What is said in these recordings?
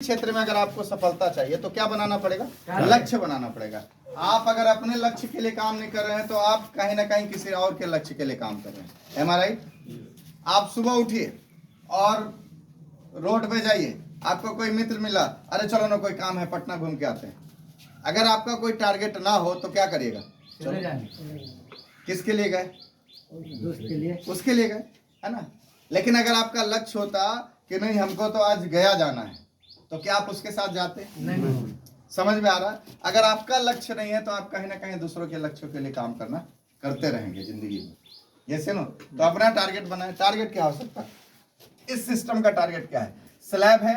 क्षेत्र में अगर आपको सफलता चाहिए तो क्या बनाना पड़ेगा? लक्ष्य बनाना पड़ेगा। आप अगर अपने लक्ष्य के लिए काम नहीं कर रहे हैं तो आप कहीं ना कहीं किसी और के लक्ष्य के लिए काम कर रहे हैं। एम आई राइट? आप सुबह उठिए और रोड पे जाइए, आपको कोई मित्र मिला, अरे चलो ना कोई काम है पटना घूम के आते हैं। अगर आपका कोई टारगेट ना हो तो क्या करिएगा? किसके लिए गए? उसके लिए गए, है ना। लेकिन अगर आपका लक्ष्य होता कि नहीं हमको तो आज गया जाना है, तो क्या आप उसके साथ जाते? नहीं। समझ में आ रहा है? अगर आपका लक्ष्य नहीं है तो आप कहीं ना कहीं दूसरों के लक्ष्यों के लिए काम करना करते रहेंगे जिंदगी में। ये सुनो, तो अपना टारगेट बनाए। टारगेट क्या हो सकता है? इस सिस्टम का टारगेट क्या है? स्लैब है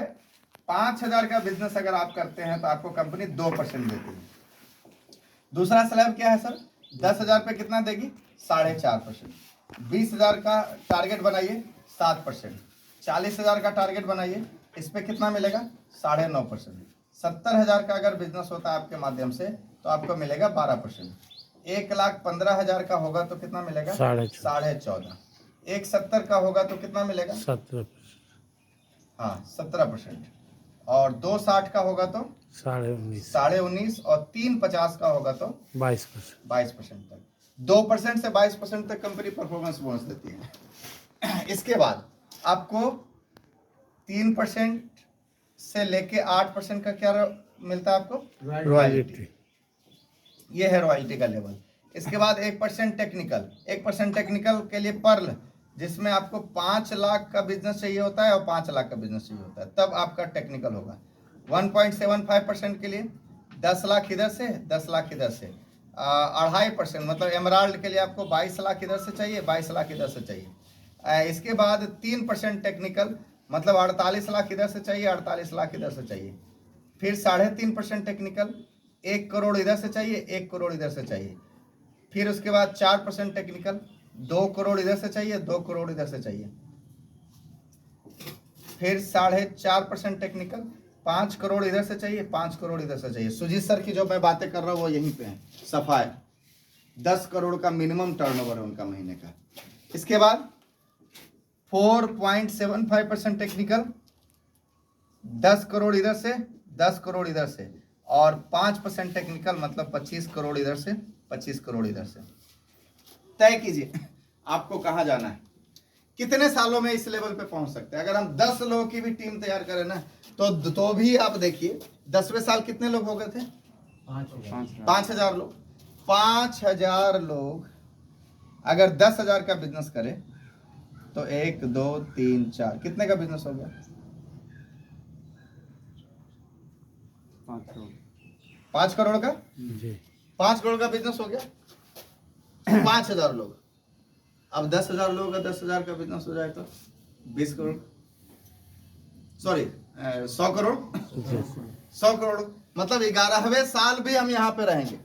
5,000 का बिजनेस अगर आप करते हैं तो आपको कंपनी 2% देती है। दूसरा स्लैब क्या है सर? 10,000 पे कितना देगी? 4.5%। 20,000 का टारगेट बनाइए, 7%। 40,000 का टारगेट बनाइए, इस पे कितना मिलेगा? 9.5%। 70,000 का अगर बिजनेस होता है आपके माध्यम से तो आपको मिलेगा 12%। 1,15,000 का होगा तो कितना मिलेगा? 14.5। 1,70 का होगा तो कितना मिलेगा? 17%। हाँ 17%। और 2,60 का होगा तो 19.5 और 3,50 का होगा तो 22% तक। 2% से 22% तक कंपनी परफॉर्मेंस बोनस देती है। इसके बाद आपको 3% से लेके 8% का क्या मिलता है आपको? रॉयल्टी। ये है रॉयल्टी का लेवल। इसके बाद 1% टेक्निकल। 1% टेक्निकल के लिए पर्ल, जिसमें आपको 5 लाख का बिजनेस चाहिए होता है और 5 लाख का बिजनेस चाहिए होता है, तब आपका टेक्निकल होगा। 1.75% के लिए 10 लाख इधर से 10 लाख इधर से। 2.5% मतलब एमराल्ड के लिए आपको 22 लाख इधर से चाहिए, 22 लाख इधर से चाहिए। इसके बाद 3% टेक्निकल मतलब 48 लाख इधर से चाहिए, 48 लाख इधर से चाहिए। फिर 3.5% टेक्निकल, 1 करोड़ इधर से चाहिए, 1 करोड़ इधर से चाहिए। फिर उसके बाद 4% टेक्निकल, 2 करोड़ इधर से चाहिए, 2 करोड़ इधर से चाहिए। फिर 4.5% टेक्निकल, 5 करोड़ इधर से चाहिए, 5 करोड़ इधर से चाहिए। सुजीत सर की जो मैं बातें कर रहा हूँ वो यहीं पे है, सफाई 10 करोड़ का मिनिमम टर्नओवर है उनका महीने का। इसके बाद 4.75% टेक्निकल, 10 करोड़ इधर से, 10 करोड़ इधर से, और 5% टेक्निकल मतलब 25 करोड़ इधर से, 25 करोड़ इधर से। तय कीजिए आपको कहाँ जाना है, कितने सालों में इस लेवल पे पहुंच सकते हैं। अगर हम 10 लोगों की भी टीम तैयार करें ना तो भी आप देखिए 10वें साल कितने लोग हो गए थे? 5,000 लोग। 5,000 लोग अगर 10,000 का बिजनेस करें तो 1 2 3 4 कितने का बिजनेस हो गया? 5 करोड़ का। 5 करोड़ का बिजनेस हो गया। 5,000 लोग, अब 10,000 लोगों का 10,000 का बिजनेस हो जाए तो 20 करोड़, सॉरी 100 करोड़। 100 करोड़ मतलब 11वें साल भी हम यहाँ पे रहेंगे।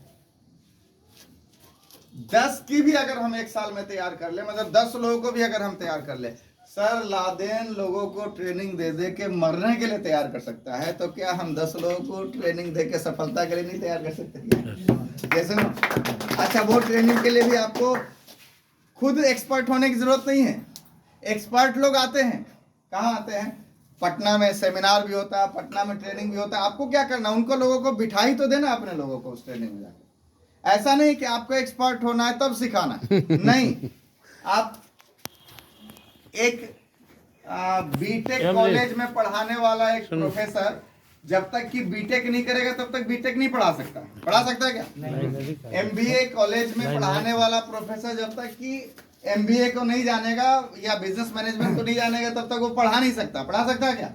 10 की भी अगर हम एक साल में तैयार कर ले, मतलब 10 लोगों को भी अगर हम तैयार कर ले, सर लादेन लोगों को ट्रेनिंग दे दे के मरने के लिए तैयार कर सकता है, तो क्या हम 10 लोगों को ट्रेनिंग दे के सफलता के लिए नहीं तैयार कर सकते? कैसे ना? अच्छा, वो ट्रेनिंग के लिए भी आपको खुद एक्सपर्ट होने की जरूरत नहीं है। एक्सपर्ट लोग आते हैं, कहाँ आते हैं? पटना में सेमिनार भी होता है, पटना में ट्रेनिंग भी होता है। आपको क्या करना, उनको लोगों को बिठा ही तो देना अपने लोगों को उस ट्रेनिंग में जाकर। ऐसा नहीं कि आपको एक्सपर्ट होना है तब सिखाना नहीं। आप एक बीटेक कॉलेज में पढ़ाने वाला एक प्रोफेसर जब तक कि बीटेक नहीं करेगा तब तक बीटेक नहीं पढ़ा सकता। पढ़ा सकता है क्या? एमबीए कॉलेज में पढ़ाने वाला प्रोफेसर जब तक कि एमबीए को नहीं जानेगा या बिजनेस मैनेजमेंट को नहीं जानेगा तब तक वो पढ़ा नहीं सकता। पढ़ा सकता है क्या?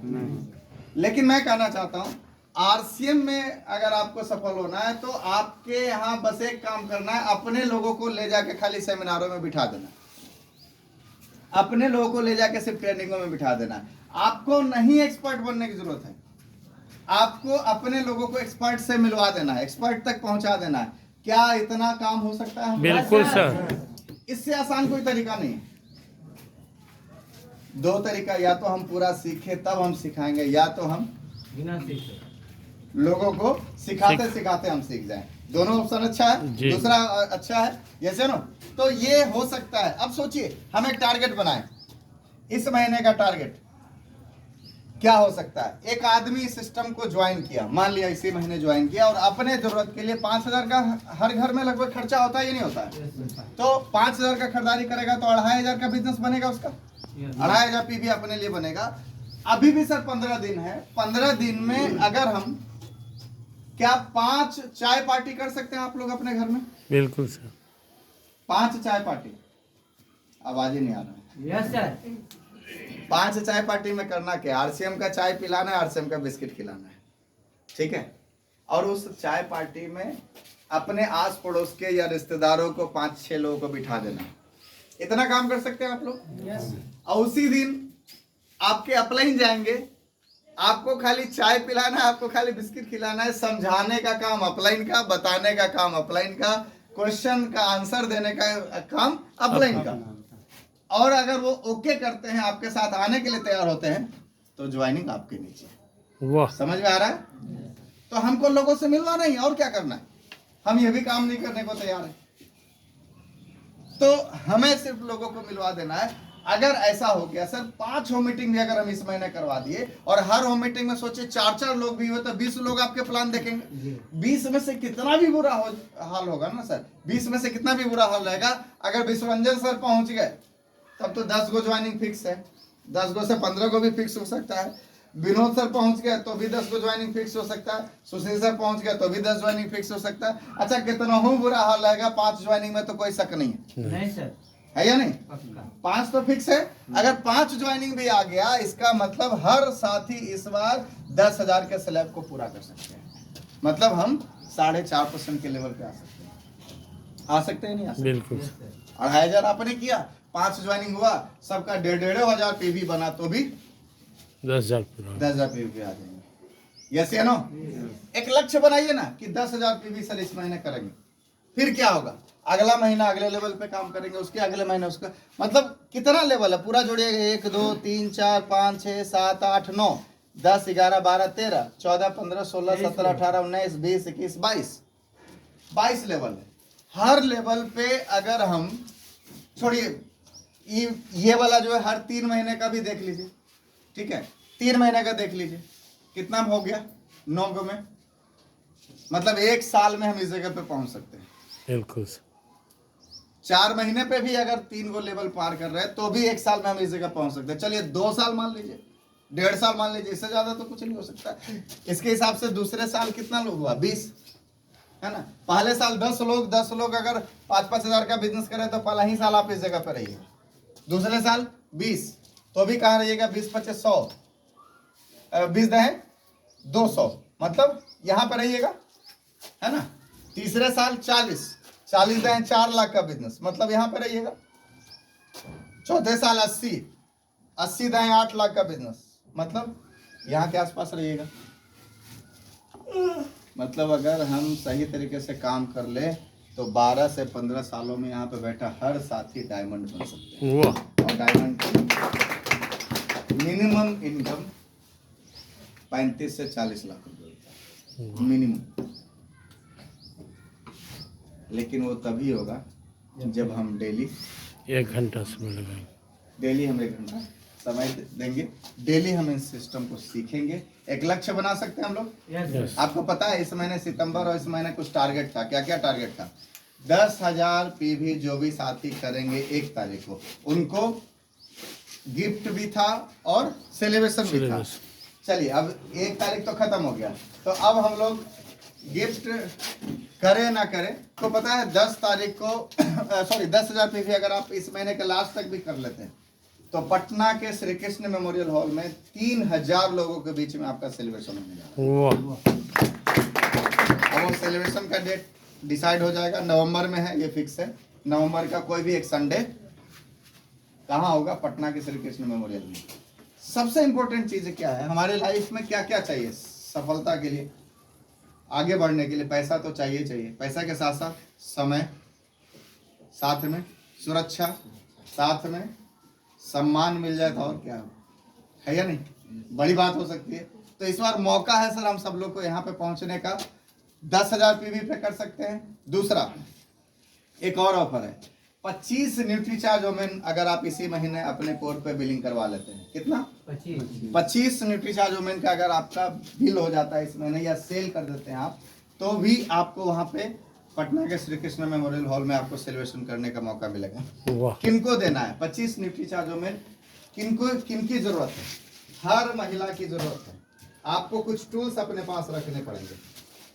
लेकिन मैं कहना चाहता हूँ आरसीएम में अगर आपको सफल होना है तो आपके यहाँ बस एक काम करना है, अपने लोगों को ले जाके खाली सेमिनारों में बिठा देना, अपने लोगों को ले जाके सिर्फ ट्रेनिंगों में बिठा देना। आपको नहीं एक्सपर्ट बनने की जरूरत है, आपको अपने लोगों को एक्सपर्ट से मिलवा देना है, एक्सपर्ट तक पहुंचा देना है। क्या इतना काम हो सकता है? बिल्कुल सर। इससे आसान कोई तरीका नहीं है। 2 तरीका, या तो हम पूरा सीखे तब हम सिखाएंगे, या तो हम बिना सीखे लोगों को सिखाते सिखाते हम सीख जाएं। दोनों ऑप्शन अच्छा है। दूसरा अच्छा है, जैसे ना, तो ये हो सकता है। अब सोचिए हम एक टारगेट बनाएं, इस महीने का टारगेट क्या हो सकता है? एक आदमी सिस्टम को ज्वाइन किया, मान लिया इसी महीने ज्वाइन किया, और अपने जरूरत के लिए 5,000 का हर घर में लगभग खर्चा होता है या नहीं होता है? तो 5,000 का खरीदारी करेगा तो 2,500 का बिजनेस बनेगा उसका, 2,500 पीवी अपने लिए बनेगा। अभी भी सर 15 दिन है, 15 दिन में अगर हम क्या 5 चाय पार्टी कर सकते हैं आप लोग अपने घर में? बिल्कुल सर। 5 चाय पार्टी, आवाज ही नहीं आ रहा है। Yes sir. 5 चाय पार्टी में करना क्या? आरसीएम का चाय पिलाना है, आरसीएम का बिस्किट खिलाना है, ठीक है। और उस चाय पार्टी में अपने आस पड़ोस के या रिश्तेदारों को 5-6 लोगों को बिठा देना, इतना काम कर सकते हैं आप लोग। यस। और उसी दिन आपके अपलाइन जाएंगे, आपको खाली चाय पिलाना है, आपको खाली बिस्किट खिलाना है, समझाने का काम अपलाइन का, बताने का काम अपलाइन का, क्वेश्चन का आंसर देने का काम अपलाइन का। और अगर वो ओके करते हैं, आपके साथ आने के लिए तैयार होते हैं, तो ज्वाइनिंग आपके नीचे। वाह, समझ में आ रहा है? तो हमको लोगों से मिलना नहीं, और क्या करना है? हम ये भी काम नहीं करने को तैयार है, तो हमें सिर्फ लोगों को मिलवा देना है। अगर ऐसा हो गया सर, 5 होम मीटिंग भी अगर हम इस महीने करवा दिए, और हर होम मीटिंग में सोचे 4-4 लोग भी हुए, तो 20 लोग आपके प्लान देखेंगे। 20 में से कितना भी बुरा हाल होगा ना सर, 20 में से कितना भी बुरा हाल रहेगा, अगर विश्वरंजन सर पहुंच गए तब तो 10 गो ज्वाइनिंग फिक्स है, 10 गो से 15 को भी फिक्स हो सकता है। विनोद सर पहुंच गए तो भी 10 को ज्वाइनिंग फिक्स हो सकता है। सुशील सर पहुंच गए तो भी 10 ज्वाइनिंग फिक्स हो सकता है। अच्छा, कितना हो बुरा हाल रहेगा, 5 ज्वाइनिंग में तो कोई शक नहीं है, नहीं सर, है या नहीं? पक्का। 5 तो फिक्स है। अगर 5 ज्वाइनिंग भी आ गया, इसका मतलब हर साथी इस बार 10,000 के स्लैब को पूरा कर सकते हैं। मतलब हम 4.5% के लेवल पे आ सकते हैं नहीं आ सकते? बिल्कुल। 2,500 आपने किया, 5 ज्वाइनिंग हुआ, सबका 1,500 पीवी बना तो भी 10,000 पूरा। 10,000 पीवी पे आ जाएंगे। यस या नो? एक लक्ष्य बनाइए ना कि 10,000 पीवी सर इस महीने करेंगे, फिर क्या होगा? अगला महीना अगले लेवल पे काम करेंगे, उसके अगले महीने उसका, मतलब कितना लेवल है पूरा जोड़िएगा, 1 2 3 4 5 6 7 8 9 10 11 12 13 14 15 16 17 18 19 20 21 22 लेवल है। हर लेवल पे अगर हम, छोड़िए ये वाला जो है, हर 3 महीने का भी देख लीजिए, ठीक है? 3 महीने का देख लीजिए, कितना हो गया? 9 गो में, मतलब 1 साल में हम इस जगह पे पहुंच सकते हैं। बिल्कुल। 4 महीने पे भी अगर 3 गो लेवल पार कर रहे हैं तो भी 1 साल में हम इस जगह पहुंच सकते हैं। चलिए 2 साल मान लीजिए, 1.5 साल मान लीजिए, इससे ज्यादा तो कुछ नहीं हो सकता। इसके हिसाब से दूसरे साल कितना लोग हुआ? 20, है ना? पहले साल 10 लोग अगर 5-5 हजार का बिजनेस करें तो पहला ही साल आप इस जगह पर रहिएगा। दूसरे साल 20, तो भी कहाँ रहिएगा? 20-25 100, 20 दे 200, मतलब यहाँ पर रहिएगा, है ना? तीसरे साल 40 दे 4 लाख का बिजनेस, मतलब यहाँ पे रहिएगा। चौथे साल 80 दे 8 लाख का बिजनेस, मतलब यहाँ के आसपास रहिएगा। मतलब अगर हम सही तरीके से काम कर ले तो 12 से 15 सालों में यहाँ पे बैठा हर साथी डायमंड बन सकते हैं। वाह, और डायमंड मिनिमम इनकम 35 से 40 लाख रुपए होता है मिनिमम। लेकिन वो तभी होगा जब हम डेली 1 घंटा समय लगाएंगे। डेली हम 1 घंटा समय देंगे, डेली हम इस सिस्टम को सीखेंगे। एक लक्ष्य बना सकते हैं हम लोग। Yes. आपको पता है इस महीने सितंबर और इस महीने कुछ टारगेट था, क्या क्या टारगेट था? 10,000 पीवी जो भी साथी करेंगे 1 तारीख को, उनको गिफ्ट भी था और सेलिब्रेशन भी था। चलिए अब 1 तारीख तो खत्म हो गया, तो अब हम लोग गिफ्ट करे ना करे तो पता है 10 तारीख को 10,000 पीवी अगर आप इस महीने के लास्ट तक भी कर लेते हैं तो पटना के श्री कृष्ण मेमोरियल हॉल में 3,000 लोगों के बीच में आपका सेलिब्रेशन होने जा रहा है। वाह, अब वो सेलिब्रेशन का डेट डिसाइड हो जाएगा, नवंबर में है, ये फिक्स है। नवंबर का कोई भी एक संडे कहाँ होगा? पटना के श्री कृष्ण मेमोरियल में। सबसे इंपॉर्टेंट चीज क्या है हमारे लाइफ में? क्या क्या चाहिए सफलता के लिए, आगे बढ़ने के लिए? पैसा तो चाहिए, पैसा के साथ साथ समय, साथ में सुरक्षा, साथ में सम्मान मिल जाए तो और क्या है या नहीं? बड़ी बात हो सकती है। तो इस बार मौका है सर हम सब लोग को यहाँ पे पहुंचने का। 10,000 पीवी पे कर सकते हैं। दूसरा एक और ऑफर है, 25 न्यूट्रीचार्ज वोमेन अगर आप इसी महीने अपने कोड पे बिलिंग करवा लेते हैं, कितना 25 न्यूट्रीचार्ज वोमेन का अगर आपका बिल हो जाता है इस महीने या सेल कर देते हैं आप, तो भी आपको वहां पे पटना के श्री कृष्ण मेमोरियल हॉल में आपको सेलिब्रेशन करने का मौका मिलेगा। वाह किनको देना है 25 न्यूट्रीचार्ज वोमेन? किनकी जरूरत है? हर महिला की जरूरत है। आपको कुछ टूल्स अपने पास रखने पड़ेंगे।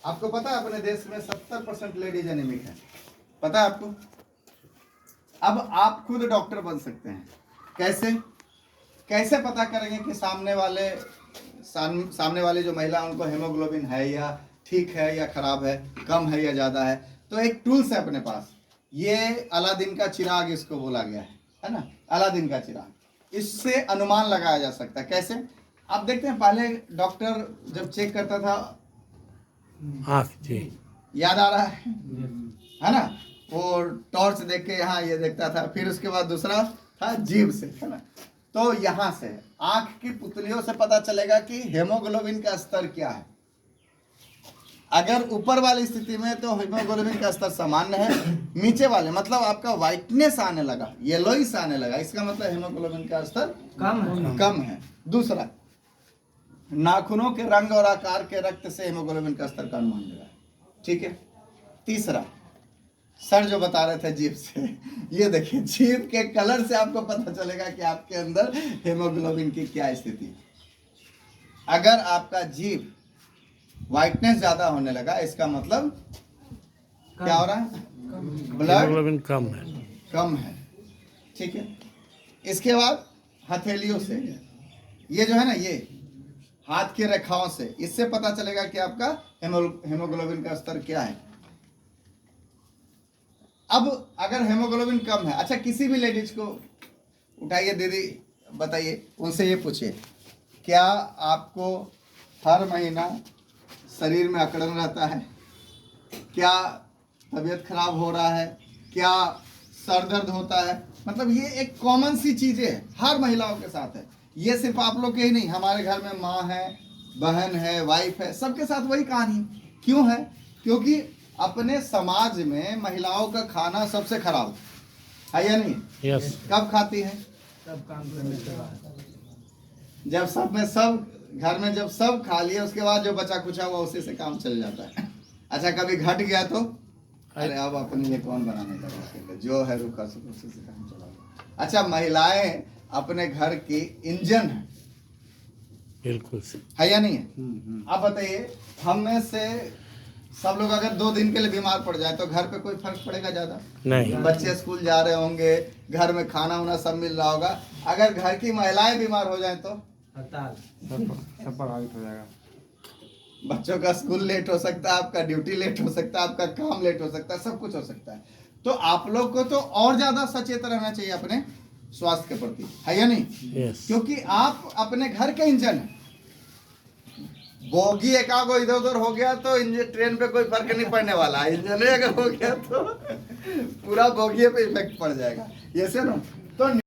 आपको पता है अपने देश में 70% लेडीज एनीमिक है, पता है आपको? अब आप खुद डॉक्टर बन सकते हैं। कैसे पता करेंगे कि सामने वाले जो महिला उनको हेमोग्लोबिन है या ठीक है या खराब है, कम है या ज्यादा है? तो एक टूल्स है अपने पास, ये अलादीन का चिराग इसको बोला गया है ना, अलादीन का चिराग। इससे अनुमान लगाया जा सकता है। कैसे? आप देखते हैं पहले डॉक्टर जब चेक करता था आँख जी, याद आ रहा है ना, वो टॉर्च देख के यहाँ ये देखता था, फिर उसके बाद दूसरा था जीभ से, है ना। तो यहाँ से आंख की पुतलियों से पता चलेगा कि हेमोग्लोबिन का स्तर क्या है। अगर ऊपर वाली स्थिति में तो हेमोग्लोबिन का स्तर सामान्य है, नीचे वाले मतलब आपका व्हाइटनेस आने लगा, येलोइश आने लगा, इसका मतलब हेमोग्लोबिन का स्तर कम है। दूसरा, नाखूनों के रंग और आकार के रक्त से हेमोग्लोबिन का स्तर का अनुमान लगा, ठीक है। तीसरा, सर जो बता रहे थे जीभ से, ये देखिए जीभ के कलर से आपको पता चलेगा कि आपके अंदर हेमोग्लोबिन की क्या स्थिति है। अगर आपका जीभ व्हाइटनेस ज्यादा होने लगा, इसका मतलब क्या हो रहा है? ब्लड हेमोग्लोबिन कम है, ठीक है। इसके बाद हथेलियों से, ये जो है ना, ये हाथ के रेखाओं से, इससे पता चलेगा कि आपका हेमोग्लोबिन का स्तर क्या है। अब अगर हेमोग्लोबिन कम है, अच्छा किसी भी लेडीज को उठाइए, दीदी बताइए, उनसे ये पूछिए, क्या आपको हर महीना शरीर में अकड़न रहता है? क्या तबीयत खराब हो रहा है? क्या सर दर्द होता है? मतलब ये एक कॉमन सी चीजें है, हर महिलाओं के साथ है। ये सिर्फ आप लोग के ही नहीं, हमारे घर में माँ है, बहन है, वाइफ है, सबके साथ वही कहानी। क्यों है? क्योंकि अपने समाज में महिलाओं का खाना सबसे खराब है या नहीं? यस। कब खाती है? सब काम करने के बाद, जब सब में सब घर में जब सब खा लिए, उसके बाद जो बचा कुचा हुआ उसी से काम चल जाता है। अच्छा कभी घट गया तो अरे अब अपने लिए कौन बनाने का, उसके लिए जो है रुखा सुखा उसी से काम चला। अच्छा महिलाएं अपने घर की इंजन है, बिल्कुल है या नहीं है? आप बताइए, हम में से सब लोग अगर 2 दिन के लिए बीमार पड़ जाए तो घर पे कोई फर्क पड़ेगा ज्यादा? नहीं। बच्चे स्कूल जा रहे होंगे, घर में खाना वाना सब मिल रहा होगा। अगर घर की महिलाएं बीमार हो जाए तो हड़ताल, सब प्रभावित हो जाएगा। बच्चों का स्कूल लेट हो सकता है, आपका ड्यूटी लेट हो सकता है, आपका काम लेट हो सकता है, सब कुछ हो सकता है। तो आप लोग को तो और ज्यादा सचेत रहना चाहिए अपने स्वास्थ्य के प्रति, है या नहीं? यस। क्योंकि आप अपने घर के इंजन है। बोगी एकागो इधर उधर हो गया तो ट्रेन पे कोई फर्क नहीं पड़ने वाला, इंजन अगर हो गया तो पूरा बोगी पे इफेक्ट पड़ जाएगा, ये से ना। तो